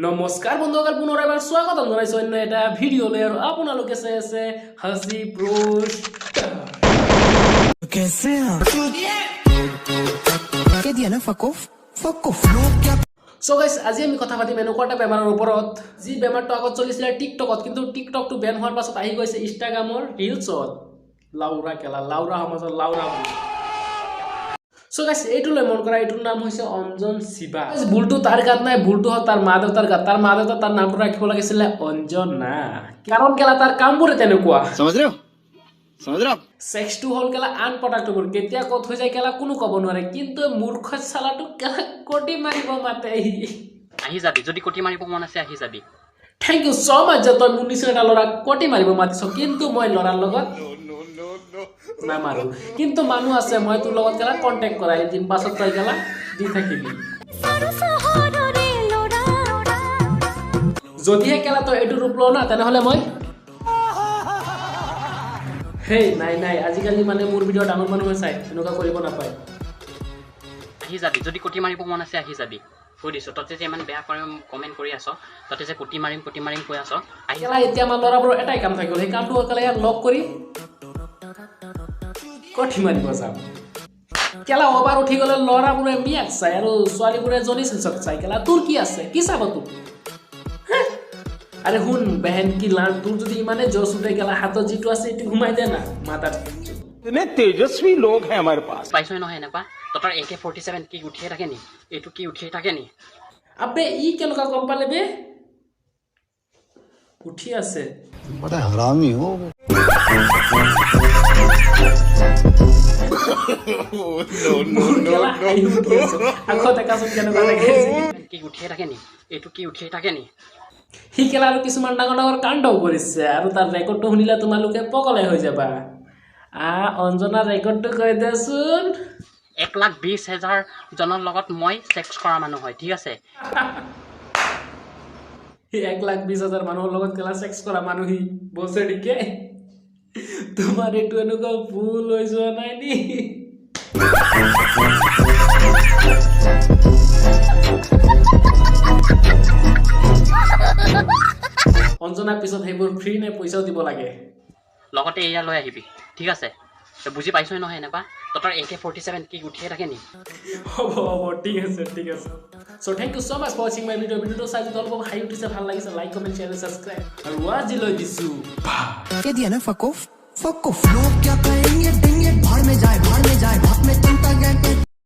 নমস্কাৰ বন্ধুসকল, পুনৰ এবাৰ স্বাগতম জনাইছো অন্য এটা ভিডিঅ'লৈ। আৰু আপোনালোকে চাই আছে হাসি ব্ৰোছ। कैसे क्या दिया ना फकोफ लोग क्या সো গাইস, আজি আমি কথা পাতিম এনেকুৱা এটা বেমাৰৰ ওপৰত যি বেমাৰটো আগত চলিছিলে টিকটকত, কিন্তু টিকটকটো বেন হোৱাৰ পাছত আহি গৈছে ইনষ্টাগ্ৰামৰ ৰিলছত। লাউৰা কেলা, লাউৰা সমাজৰ লাউৰা। সো গাইস, এইটোলৈ মন কৰা, এইটোৰ নাম হৈছে অঞ্জন শিৱা। ভুলটো তাৰ গাত নাই, ভুলটো হ'ল তাৰ মা দেউতাৰ গাত। তাৰ মা দেউতা তাৰ নামটো ৰাখিব লাগিছিলে অঞ্জনা, কাৰণ কেলা তাৰ কামবোৰে তেনেকুৱা। সেক্সটো হ'ল কেলা আনপ্ৰডাক্টেবল, কেতিয়া ক'ত হৈ যায় কেলা কোনো ক'ব নোৱাৰে। কিন্তু মূৰ্খ চালাটো কেলা কটি মাৰিব মাতে। আহি যাবি যদি কটি মাৰিব মন আছে, আহি যাবি। থেংক ইউ ছ মাছ যে তই মোৰ নিচিনা এটা ল'ৰাক কটি মাৰিব মাতিছ, কিন্তু মই ল'ৰাৰ লগত নামাৰো। কিন্তু মানুহ আছে, মই তোৰ লগত কেলা কণ্টেক্ট কৰাই দিম, পাছত তই কেলা দি থাকিবি। যদিহে কেলা তই এইটো ৰূপ লওঁ না, তেনেহ'লে মই হেই নাই আজিকালি মানে মোৰ ভিডিঅ' ডাঙৰ মানুহে চাই, এনেকুৱা কৰিব নাপায়। আহি যাবি যদি কটি মাৰিব মন আছে, আহি যাবি। কৈ দিছোঁ, তহঁতে যে ইমান বেয়া কৰি কমেণ্ট কৰি আছ, তহঁতে যে কটি মাৰিম কৈ আছ, আহি কেলা এতিয়া আমাৰ ল'ৰাবোৰৰ এটাই কাম থাকি গ'ল, সেই কামটো হ'ল কেলা ইয়াত লগ কৰি কঠি মাৰিব যাম। কেলা অবাৰ উঠি গ'লে ল'ৰাবোৰে মিয়াক চাই আৰু ছোৱালীবোৰে জনি চেঞ্চক চাই। কেলা তোৰ কি আছে, কি চাব তোক? আৰে শুন বেহেন কি লান, তোৰ যদি ইমানে জোশ উঠে গেলা, হাতত যিটো আছে এইটো ঘুমাই দে না মাথাত। इतने तेजस्वी लोग हैं हमारे पास। পাইছই নহয় এনেকুৱা। তহঁতৰ AK-47 কি উঠিয়ে থাকে নি? এইটো কি উঠিয়ে থাকে নি? আবে ই কেনেকুৱা গম পালে বে? উঠি আছে। बड़ा हरामी हो আগত একাচোন কেনেকুৱা লাগে। কি উঠিয়ে থাকে নি? এইটো কি উঠিয়ে থাকে নি? সি কেলা আৰু কিছুমান ডাঙৰ ডাঙৰ কাণ্ডও কৰিছে, আৰু তাৰ ৰেকৰ্ডটো শুনিলে তোমালোকে পগলাই হৈ যাবা। অঞ্জনাৰ ৰেকৰ্ডটো কৈ দেচোন। 1,20,000 জনৰ লগত মই ছেক্স কৰা মানুহ হয়, ঠিক আছে? সি 1,20,000 মানুহৰ লগত কেলা ছেক্স কৰা মানুহ সি বছে দিকে। তোমাৰ এইটো এনেকুৱা ভুল হৈ যোৱা নাই নি? অঞ্জনাৰ পিছত সেইবোৰ ফ্ৰী নে পইচাও দিব লাগে? লগতে এয়া লৈ আহিবি, ঠিক আছে? তই বুজি পাইছই নহয় এনেকুৱা? তহঁতৰ AK-47 কি উঠিয়ে থাকে নি? হ'ব ঠিক আছে। So' thank you so much for ৱাচিং মাই ভিডিঅ'। ভিডিঅ'টো চাই যদি অলপ হাই উঠিছে, ভাল লাগিছে, লাইক কমেণ্ট শ্বেয়াৰ ছাবস্ক্ৰাইব। আৰু আজিলৈ দিছোঁ क्या दिया ना फकोफ लोग क्या कहेंगे, भाड़ में जाए भाड़ में तुम तक